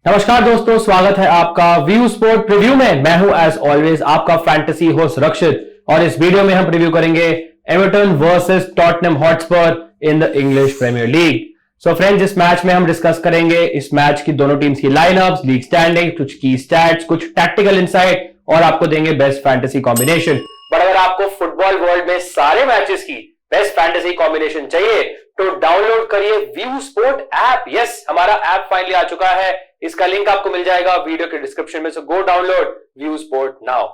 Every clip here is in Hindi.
नमस्कार दोस्तों, स्वागत है आपका व्यू स्पोर्ट प्रीव्यू में। मैं हूं एज ऑलवेज आपका फैंटेसी होस्ट रक्षित और इस वीडियो में हम प्रीव्यू करेंगे Everton versus Tottenham Hotspur in the English Premier League. So friends, इस मैच में हम डिस्कस करेंगे इस मैच की दोनों टीम्स की लाइनअप्स, लीग स्टैंडिंग, कुछ की स्टैट्स, कुछ टैक्टिकल इनसाइट और आपको देंगे बेस्ट फैंटेसी कॉम्बिनेशन। बट अगर आपको फुटबॉल वर्ल्ड में सारे मैचेस की बेस्ट फैंटेसी कॉम्बिनेशन चाहिए तो डाउनलोड करिए व्यू स्पोर्ट ऐप। यस, हमारा ऐप फाइनली आ चुका है। इसका लिंक आपको मिल जाएगा वीडियो के डिस्क्रिप्शन में। So go download view sport now.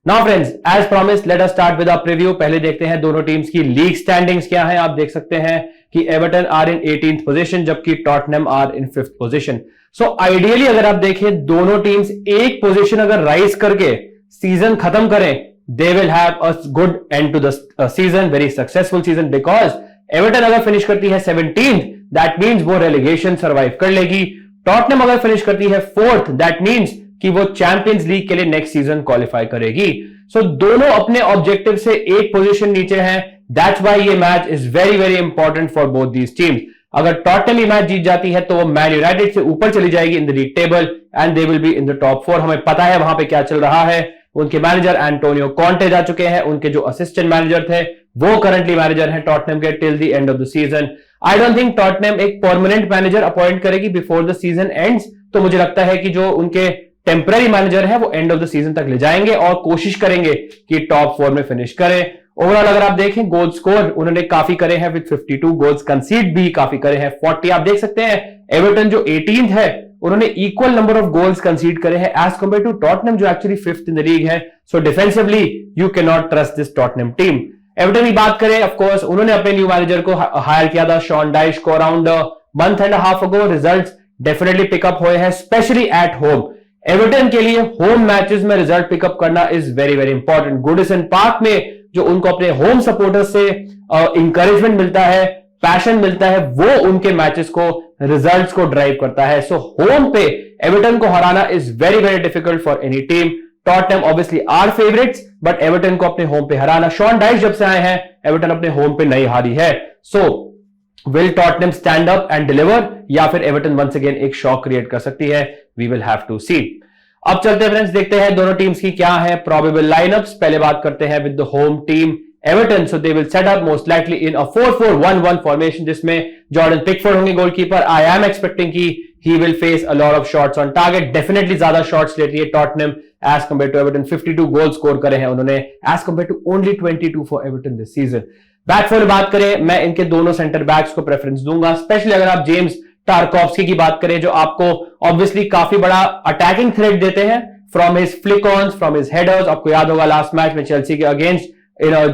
Now friends, as promised let us start with a preview. पहले देखते हैं दोनों टीम्स की लीग स्टैंडिंग्स क्या है। आप देख सकते हैं कि Everton are in 18th position जबकि Tottenham are in 5th position. So ideally अगर आप देखें दोनों टीम्स एक पोजीशन अगर राइज करके सीजन खत्म करें, they will have a good end to the season, very successful season, because Everton अगर फिनिश करती है 17th, that means वो रेलीगेशन सर्वाइव कर लेगी। टॉटनहम अगर फिनिश करती है 4th, that means कि वो चैंपियंस लीग के लिए नेक्स्ट सीजन क्वालिफाई करेगी। सो दोनों अपने ऑब्जेक्टिव से एक पोजीशन नीचे हैं। दैट्स व्हाई ये match is very very important for both these teams. अगर टॉटनहम ये मैच जीत जाती है तो वो मैन यूनाइटेड से ऊपर चली जाएगी इन the league table and they will be in the top 4। हमें पता है वहां पे क्या चल रहा है। उनके मैनेजर एंटोनियो कॉन्टे जा चुके हैं। उनके जो असिस्टेंट मैनेजर थे वो करंटली मैनेजर हैं टॉटनहम के till the end of the season. I don't think Tottenham एक परमानेंट मैनेजर अपॉइंट करेगी बिफोर द सीजन एंड्स। तो मुझे लगता है कि जो उनके टेम्पररी मैनेजर है वो एंड ऑफ द सीजन तक ले जाएंगे और कोशिश करेंगे कि टॉप 4 में फिनिश करें। ओवरऑल अगर आप देखें गोल स्कोर उन्होंने काफी करे हैं विद 52 गोल्स, कंसीड भी काफी करे हैं 40। आप देख सकते हैं एवर्टन जो 18th है उन्होंने equal number of goals concede करे हैं एज कंपेयर टू टॉटनहम जो actually 5th in the league है। So defensively you can not trust this Tottenham team. Everton की बात करें, ऑफ कोर्स उन्होंने अपने न्यू मैनेजर को हायर किया था शॉन डाइश को around month and half ago. Results definitely pickup हुए हैं स्पेशली एट होम। एवर्टन के लिए होम मैचेस में रिजल्ट पिकअप करना is very very important. Goodison park में जो उनको अपने होम सपोर्टर्स से इंकरेजमेंट मिलता है, पैशन मिलता है, वो उनके मैचेस को रिजल्ट्स को ड्राइव करता है। सो होम पे एवर्टन को हराना is very very difficult for any team. Tottenham obviously are favourites but Everton को अपने होम पे हराना, शॉन डाइश जब से आए हैं एवर्टन अपने होम पे नहीं हारी है। So will Tottenham stand up and deliver या फिर एवर्टन वंस अगेन एक शॉक क्रिएट कर सकती है? वी विल हैव टू सी। अब चलते हैं फ्रेंड्स, देखते हैं दोनों टीम्स की क्या है प्रोबेबल लाइनअप्स। पहले बात करते हैं with the home team Everton. So they will set up most likely in a 4-4-1-1 formation जिसमें जॉर्डन पिकफोर्ड होंगे गोलकीपर। आई एम एक्सपेक्टिंग कि he will face a lot of shots on target. Definitely ज्यादा शॉट्स लेती है Tottenham as compare to Everton. 52 goal score करे हैं उन्होंने as compare to only 22 for Everton this season. Back four बात करें, मैं इनके दोनों सेंटर बैक्स को प्रेफरेंस दूंगा, स्पेशली अगर आप जेम्स टारकोव्स्की की बात करें जो आपको ऑब्वियसली काफी बड़ा अटैकिंग थ्रेट देते हैं from his flick ons, from his headers. आपको याद होगा लास्ट मैच में चेल्सी के अगेंस्ट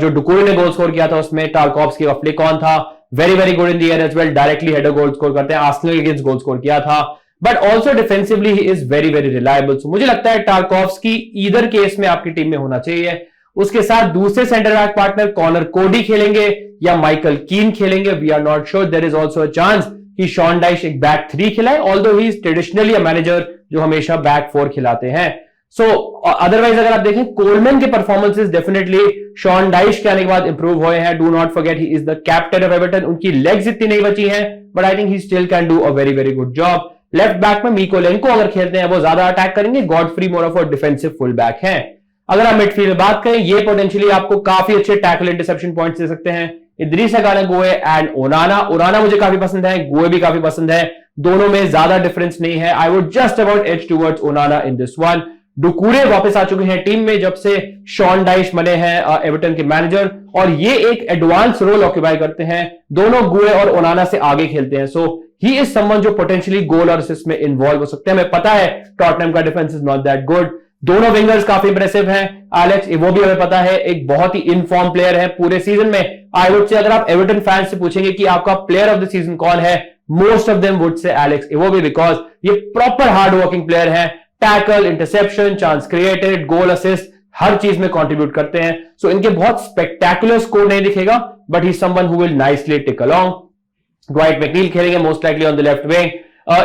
जो डुकूरी ने गोल स्कोर किया था उसमें टारकोव्स्की का फ्लिक ऑन था। Very very good in the air as well, directly header goal score करते हैं। आर्सेनल के अगेंस्ट गोल स्कोर किया था but also defensively he is very very reliable. So मुझे लगता है टारकोव्स्की ईदर केस में आपकी टीम में होना चाहिए। उसके साथ दूसरे सेंटर बैक पार्टनर कॉनर कोडी खेलेंगे या माइकल कीन खेलेंगे, we are not sure. There is also a chance कि शॉन डाइश एक बैक 3 खिलाए, although he is traditionally a manager जो हमेशा बैक 4 खिलाते हैं। सो अदरवाइज अगर आप देखें कोलमैन के परफॉर्मेंसेस डेफिनेटली शॉन डाइश के आने के बाद इंप्रूव हुए हैं। Do not forget he is the captain of Everton. उनकी लेग्स इतनी नहीं बची हैं but I think he still can do a very very good job. Left back में मिकोलेंको अगर खेलते हैं वो ज्यादा अटैक करेंगे। Godfrey more of a defensive full back है। अगर आप मिडफील्ड में बात करें, ये पोटेंशियली आपको काफी अच्छे टैकल इंटरसेप्शन पॉइंट्स दे सकते हैं। इद्रिसा गाना गुए एंड ओनाना। ओनाना मुझे काफी पसंद है, गुए भी काफी पसंद है, दोनों में ज्यादा डिफरेंस नहीं है। I would just about edge towards Onana in this one. Doucoure वापस आ चुके हैं टीम में जब से शॉन डाइश बने हैं एवर्टन के मैनेजर और ये एक एडवांस रोल ऑक्यूपाई करते हैं। दोनों गुए और ओनाना से आगे खेलते हैं। सो ही इज समवन जो पोटेंशियली गोल और असिस्ट में इन्वॉल्व हो सकते हैं। हमें पता है टॉटनहम का defence is not that good. दोनों विंगर्स काफी इंप्रेसिव हैं। एलेक्स इवोबी हमें पता है एक बहुत ही इनफॉर्म प्लेयर है पूरे सीजन में। आई वुड से अगर आप एवर्टन फैंस से पूछेंगे कि आपका प्लेयर ऑफ द सीजन कौन है, most of them would say Alex Iwobi because ये प्रॉपर हार्ड वर्किंग प्लेयर है। Tackle, interception, chance created, goal assist हर चीज में कंट्रीब्यूट करते हैं। सो इनके बहुत स्पेक्टेकुलर स्कोर नहीं दिखेगा but he someone who will nicely tick along. Dwight McNeil खेलेंगे most likely on the left wing.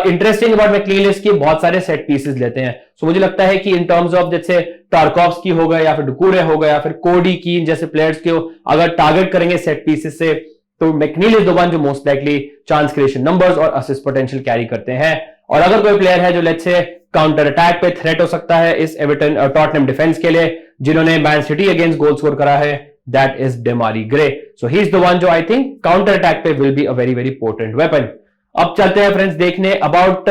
Interesting about McNeil इसकी बहुत सारे सेट पीसेस लेते हैं। सो मुझे लगता है कि इन टर्म्स ऑफ जैसे टारकोव्स्की हो गए या फिर डुकूरे हो गए या फिर कोडी कीन जैसे प्लेयर्स के अगर टारगेट करेंगे सेट पीसेस से तो मैकनील इज द वन जो most likely chance creation numbers और असिस्ट पोटेंशियल कैरी करते हैं। और अगर कोई प्लेयर है जो लेट्स से काउंटर अटैक पे थ्रेट हो सकता है इस एवर्टन टॉटनहम डिफेंस के लिए, जिन्होंने Man City against goal score करा है, that is Demarai Gray. So he is the one जो आई थिंक काउंटर अटैक पे will be a very very potent weapon. अब चलते हैं फ्रेंड्स देखने अबाउट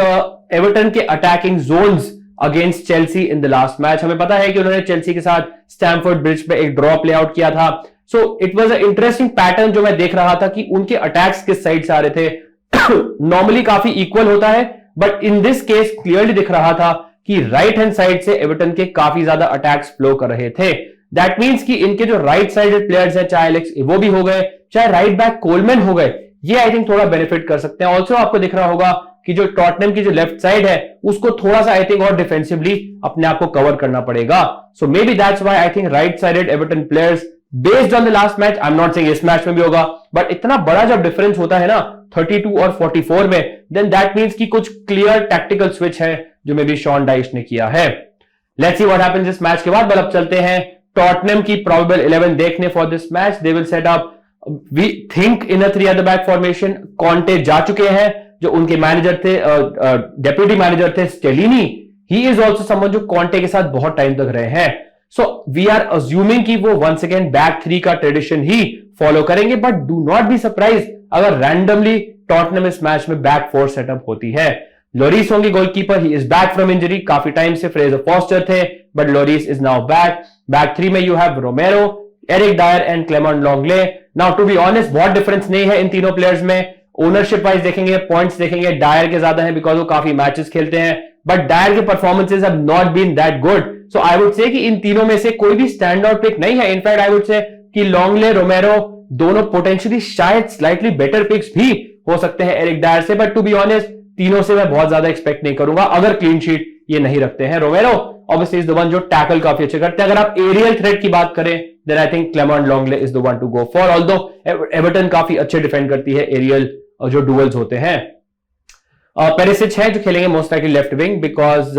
एवर्टन के attacking zones against Chelsea in the last match. हमें पता है कि उन्होंने चेल्सी के साथ स्टैमफोर्ड ब्रिज पे एक ड्रॉ प्ले आउट किया था. So it was a interesting pattern जो मैं देख रहा था कि उनके अटैक्स किस साइड से आ रहे थे. नॉर्मली काफी इक्वल होता है, but in this case clearly दिख रहा था कि राइट हैंड साइड से एवर्टन के काफी ज्यादा अटैक्स फ्लो कर रहे थे. दैट मींस कि इनके जो राइट साइडेड प्लेयर्स हैं, चाहे एलेक्स इवोबी हो गए, चाहे राइट बैक कोलमैन हो गए, ये आई थिंक थोड़ा बेनिफिट कर सकते हैं. ऑल्सो आपको दिख रहा होगा कि जो टॉटनहम की जो लेफ्ट साइड है उसको थोड़ा सा आई थिंक और डिफेंसिवली अपने आप को कवर करना पड़ेगा. So may be that's why I think right sided Everton players based on the last match, I am not saying इस मैच में भी होगा, बट इतना बड़ा जब डिफरेंस होता है ना 32 और 44 में, देन दैट मींस कि कुछ क्लियर टैक्टिकल स्विच है जो मे बी शॉन डाइश ने किया है. लेट्स सी व्हाट हैपेंस इस मैच के बाद. बट अब चलते हैं टॉटनहम की प्रोबेबल 11 देखने for this match. They will set up we think in a 3 at the back formation. Conte जा चुके हैं, जो उनके मैनेजर थे, डेप्यूटी मैनेजर थे स्टेलिनी, ही इज ऑल्सो समवन जो कॉन्टे के साथ बहुत टाइम तक रहे हैं. सो वी आर अज्यूमिंग कि वो वंस अगेन बैक 3 का ट्रेडिशन ही फॉलो करेंगे, but do not be surprise अगर रैंडमली टॉटनहम इस मैच में बैक 4 सेटअप होती है. लोरिस होंगे goalkeeper, he is back from injury. काफी टाइम से फ्रेजर फॉस्टर थे, but Lloris is now back. Back 3 में you have Romero, Eric Dier and Clement Lenglet. Now to be honest बहुत डिफरेंस नहीं है इन तीनों प्लेयर्स में. ओनरशिप वाइज देखेंगे, पॉइंट्स देखेंगे, डायर के ज्यादा है बिकॉज वो काफी मैचेस खेलते हैं, बट डायर के performances have not been that good. So I would say कि इन तीनों में से कोई भी स्टैंड आउट पिक नहीं है. इनफैक्ट आई वुड से कि लॉन्गले, रोमेरो दोनों पोटेंशियली शायद स्लाइटली बेटर पिक्स भी हो सकते हैं एरिक डायर से, बट टू बी ऑनेस्ट तीनों से मैं बहुत ज्यादा एक्सपेक्ट नहीं करूंगा अगर क्लीन शीट ये नहीं रखते हैं. रोमेरो ऑब्वियसली इज द वन जो टैकल काफी अच्छे करते हैं. अगर आप एरियल थ्रेट की बात करें then I think Clement Lenglet is the one to go for, although Everton काफी अच्छे डिफेंड करती है एरियल जो डुअल्स होते हैं. पेरिसिच है जो खेलेंगे most likely left wing because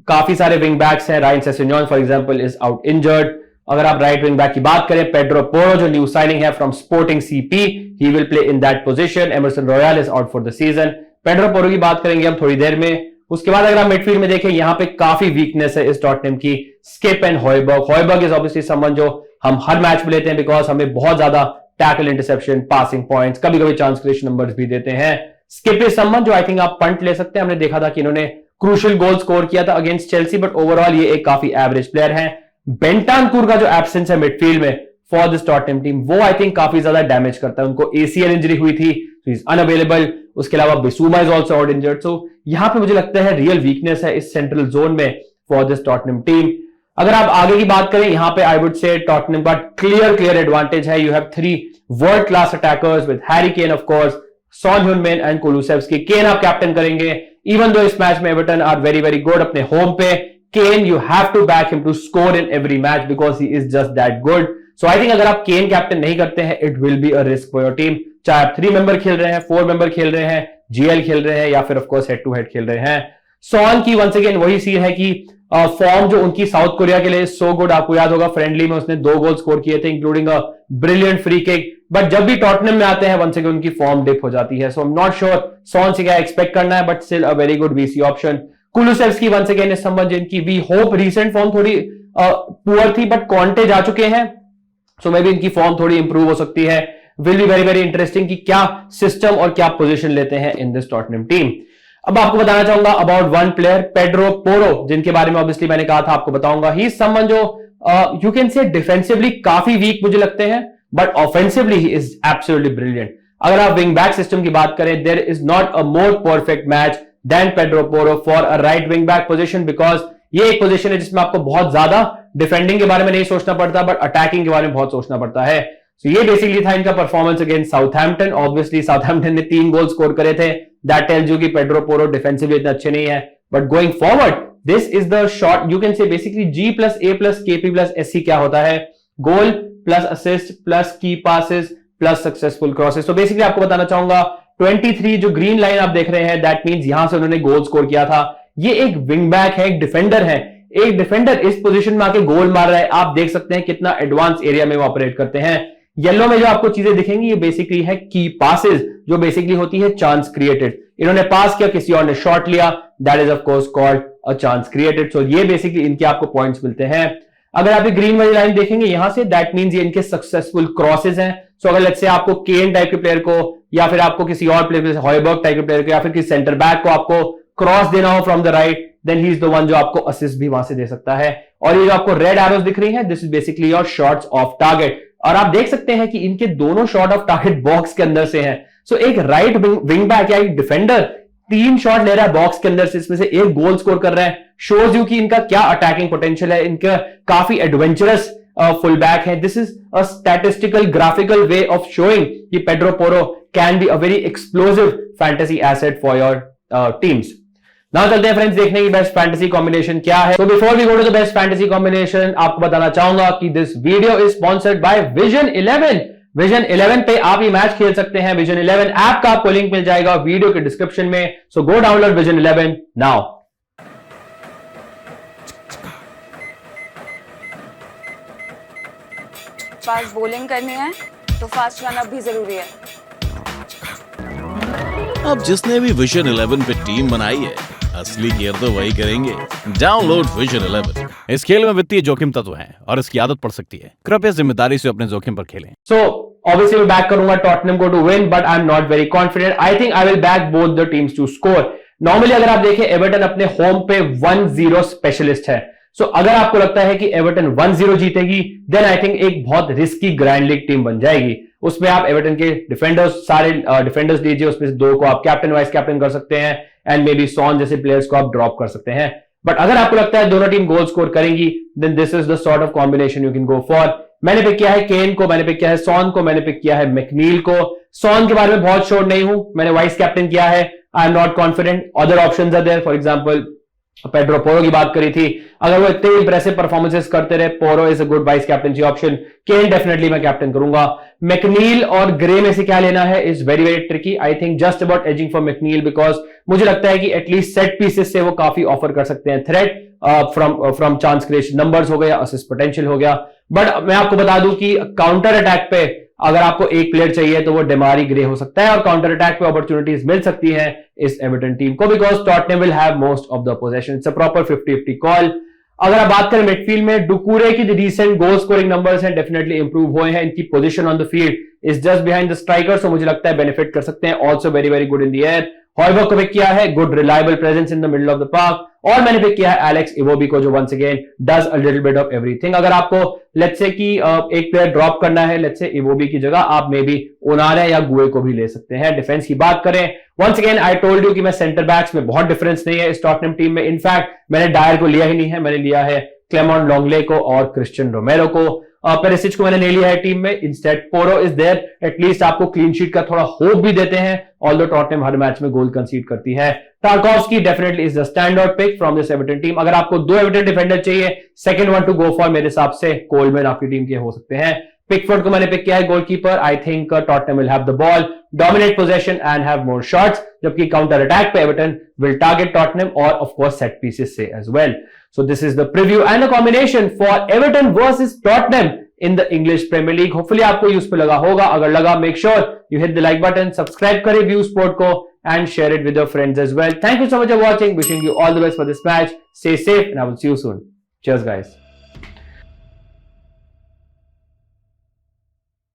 काफी सारे विंग बैक्स हैं. Ryan Sessegnon for example is out injured. अगर आप राइट विंग बैक की बात करें, पेड्रो पोरो जो न्यू साइनिंग है from Sporting CP, he will play in that position. Emerson Royal is out for the season. Pedro Porro की बात करेंगे हम थोड़ी देर में. उसके बाद अगर आप मिडफील्ड में देखें, यहां पे काफी वीकनेस है इस टॉटनहम की. Skipp and Hojbjerg. Hojbjerg is obviously someone जो हम हर मैच में लेते हैं बिकॉज हमें बहुत ज्यादा टैकल, इंटरसेप्शन, पासिंग पॉइंट्स, कभी कभी चांस क्रिएशन नंबर्स भी देते हैं. स्किप इज समवन जो आई थिंक आप पंट ले सकते हैं. हमने देखा था कि इन्होंने क्रूशियल गोल स्कोर किया था अगेंस्ट चेल्सी, बट ओवरऑल ये एक काफी एवरेज प्लेयर है. बेंटानकुर का जो एब्सेंस है मिडफील्ड में फॉर दिस टॉटनहम टीम, वो आई थिंक काफी ज्यादा डैमेज करता है. उनको एसीएल इंजरी हुई थी, सो इज अनअवेलेबल. उसके अलावा Bissouma is also out injured. So यहां पे मुझे लगता है रियल वीकनेस है इस सेंट्रल जोन में फॉर दिस टॉटनहम टीम. अगर आप आगे की बात करें, यहां पे आई वुड से टॉटनहम का क्लियर एडवांटेज है. You have 3 world class attackers with Harry Kane of course, Son ह्यूनमिन एंड कुलुसेव्स्की. केन आप कैप्टन करेंगे इवन दो इस मैच में Everton are very very good अपने होम पे. Kane you have to back him to score in every match because he is just that good. So I think अगर आप केन कैप्टन नहीं करते हैं, it will be a risk for your team. चाहे आप 3 मेंबर खेल रहे हैं, 4 मेंबर खेल रहे हैं, जीएल खेल रहे हैं, या फिर ऑफकोर्स हेड टू हेड खेल रहे हैं. सॉन की वंस अगेन वही सीन है कि फॉर्म जो उनकी साउथ कोरिया के लिए सो गुड. आपको याद होगा फ्रेंडली में उसने 2 गोल स्कोर किए थे including a brilliant free kick, but जब भी टॉटनहम में आते हैं वंस अगेन उनकी फॉर्म डिप हो जाती है. So I am not sure Son से क्या एक्सपेक्ट करना है, but still a very good VC option. Kulusevski once again इस संबंध जिनकी वी होप रीसेंट फॉर्म थोड़ी पुअर थी, बट कॉन्टे जा चुके हैं, सो मे बी इनकी फॉर्म थोड़ी इंप्रूव हो सकती है. Will be very very interesting कि क्या सिस्टम और क्या पोजीशन लेते हैं इन दिस टॉटनहम टीम. अब आपको बताना चाहूंगा about one player, Pedro Porro, जिनके बारे में ऑब्वियसली मैंने कहा था आपको बताऊंगा. ही इज समवन जो यू कैन से डिफेंसिवली काफी वीक मुझे लगते हैं, but offensively he is absolutely brilliant. अगर आप विंग बैक सिस्टम की बात करें, there is not a more perfect match than Pedro Porro for a right wing back position, because ये एक पोजीशन है जिसमें आपको बहुत ज्यादा डिफेंडिंग के बारे में नहीं सोचना पड़ता, बट अटैकिंग के बारे में बहुत सोचना पड़ता है. So ये बेसिकली था इनका performance against Southampton. Obviously Southampton ने 3 गोल स्कोर करे थे. दैट टेल्स यू कि पेड्रो पोरो डिफेंसिवली इतने अच्छे नहीं है, but going forward this is the shot. You can से basically G plus A plus KP plus SC क्या होता है, गोल प्लस असिस्ट प्लस की पासेस प्लस सक्सेसफुल क्रॉसेस. तो बेसिकली आपको बताना चाहूंगा 23 जो ग्रीन लाइन आप देख रहे हैं, दैट मींस यहां से उन्होंने गोल स्कोर किया था. ये एक विंग बैक है, एक डिफेंडर है. एक डिफेंडर इस पोजीशन में आके गोल मार रहा है. आप देख सकते हैं कितना एडवांस एरिया में वो ऑपरेट करते हैं. येलो में जो आपको चीजें दिखेंगी ये बेसिकली है की पासेस, जो बेसिकली होती है चांस क्रिएटेड. इन्होंने पास किया, किसी और ने शॉट लिया, that is of course called a chance created. So ये बेसिकली इनके आपको पॉइंट्स मिलते हैं। अगर आप ये ग्रीन वाली लाइन देखेंगे यहां से, दैट मींस ये इनके सक्सेसफुल क्रॉसेज हैं। सो अगर लेट्स से आपको केन टाइप के प्लेयर को या फिर आपको किसी और प्लेयर जैसे हॉयबर्ग टाइप के प्लेयर को या फिर किसी सेंटर बैक को आपको क्रॉस देना हो from the right, then he is the one जो आपको असिस्ट भी वहां से दे सकता है। और ये जो आपको रेड एरोज दिख रही हैं, this is basically your shots of target. और आप देख सकते हैं कि इनके दोनों शॉट ऑफ टारगेट बॉक्स के अंदर से हैं। सो एक राइट विंग बैक या एक डिफेंडर 3 शॉट ले रहा है बॉक्स के अंदर से, इसमें से एक गोल स्कोर कर रहा है, शोज यू कि इनका क्या अटैकिंग पोटेंशियल है, इनका काफी एडवेंचरस फुल बैक है। This is a statistical graphical way of showing कि Pedro Porro can be a very explosive fantasy asset for your teams. Now चलते हैं फ्रेंड्स देखने की बेस्ट फैंटेसी कॉम्बिनेशन क्या है। तो before we go to the best fantasy combination, आपको बताना चाहूंगा कि this video is sponsored by Vision 11। Vision 11 पे आप ये मैच खेल सकते हैं। विजन 11 ऐप का आपको लिंक मिल जाएगा वीडियो के डिस्क्रिप्शन में। So go download vision 11 now. Fast bowling करनी है तो फास्ट रन अप भी जरूरी है। अब जिसने भी विजन 11 पे टीम बनाई है, असली केयर तो वही करेंगे। Download vision 11। इस खेल में वित्तीय जोखिम तत्व हैं और इसकी आदत पड़ सकती है। कृपया जिम्मेदारी से अपने जोखिम पर खेलें। सो ऑब्वियसली मैं बैक करूंगा टॉटनहम को to win, but I am not very confident. I think I will back both the teams to score. Normally अगर आप देखें एवर्टन अपने होम पे 1-0 स्पेशलिस्ट है। सो अगर आपको लगता है कि एवर्टन 1-0 जीतेगी, देन आई थिंक एक बहुत रिस्की ग्रैंड लीग टीम बन जाएगी। उसमें आप एवर्टन के डिफेंडर्स, सारे डिफेंडर्स लीजिए, उसमें से 2 को आप कैप्टन वाइस कैप्टन कर सकते हैं एंड मे बी सॉन जैसे प्लेयर्स को आप ड्रॉप कर सकते हैं। बट अगर आपको लगता है दोनों टीम गोल स्कोर करेंगी, then this is the sort of combination you can go for. मैंने पिक किया है केन को, मैंने पिक किया है सॉन को, मैंने पिक किया है मैकनील को। सॉन के बारे में बहुत श्योर नहीं हूं, मैंने वाइस कैप्टन किया है। I am not confident. Other options are there, for example Pedro Porro की बात करी थी, अगर वो इतने इंप्रेसिव परफॉर्मेंसेस करते रहे, Porro is a good vice captaincy option. Kane definitely मैं कैप्टन करूंगा। मैकनील और ग्रे में से क्या लेना है is very very tricky. I think just about edging for McNeil, because मुझे लगता है कि एटलीस्ट सेट पीसेस से वो काफी ऑफर कर सकते हैं threat from chance creation, numbers हो गया, असिस्ट पोटेंशियल हो गया। बट मैं आपको बता दूं कि काउंटर अटैक पे अगर आपको एक प्लेयर चाहिए तो वो डेमारी ग्रे हो सकता है, और काउंटर अटैक पे अपॉर्चुनिटीज मिल सकती हैं इस एवर्टन टीम को, because Tottenham will have most of the possession. It's a proper 50-50 call. अगर आप बात करें मिडफील्ड में, डुकूरे की रिसेंट गोल स्कोरिंग नंबर्स हैं डेफिनेटली इंप्रूव हुए हैं। इनकी position on the field is just behind the striker, so मुझे लगता है बेनिफिट कर सकते हैं। Also very very good in the air. हॉयबर्ग को पिक किया है, good reliable presence in the middle of the park. और मैंने पिक किया है एलेक्स इवोबी को, जो once again does a little bit of everything. अगर आपको लेट्स से कि एक प्लेयर ड्रॉप करना है, लेट्स से इवोबी की जगह आप मे बी ओनारे या गुए को भी ले सकते हैं। डिफेंस की बात करें, once again I told you कि मैं सेंटर बैक्स में बहुत डिफरेंस नहीं है इस टॉटनहम टीम में। इनफैक्ट मैंने डायर को लिया ही नहीं है, मैंने लिया है क्लेमॉन लॉन्गले को और क्रिश्चियन रोमेरो को। पेरिसिच को मैंने नहीं लिया है टीम में, इंस्टेड पोरो इज देयर। एटलीस्ट आपको क्लीन शीट का थोड़ा होप भी देते हैं, ऑल्दो टॉटनहम हर मैच में गोल कंसीड करती है। Tarkowski definitely is the stand out pick from this Everton team. अगर आपको 2 एवर्टन डिफेंडर चाहिए, second one to go for मेरे हिसाब से कोलमैन आपकी टीम के हो सकते हैं। पिकफोर्ड को मैंने पिक किया है goalkeeper. I think Tottenham will have the ball, dominate possession and have more shots, जबकि काउंटर अटैक पे एवर्टन विल टारगेट टॉटनहम और ऑफ कोर्स सेट पीसेस से as well. So this is the preview and the combination for Everton versus Tottenham in the English Premier League. Hopefully आपको यूजफुल लगा होगा। अगर लगा, make sure you hit the like button, subscribe करें व्यू स्पोर्ट को and share it with your friends as well. Thank you so much for watching. Wishing you all the best for this match. Stay safe and I will see you soon. Cheers guys.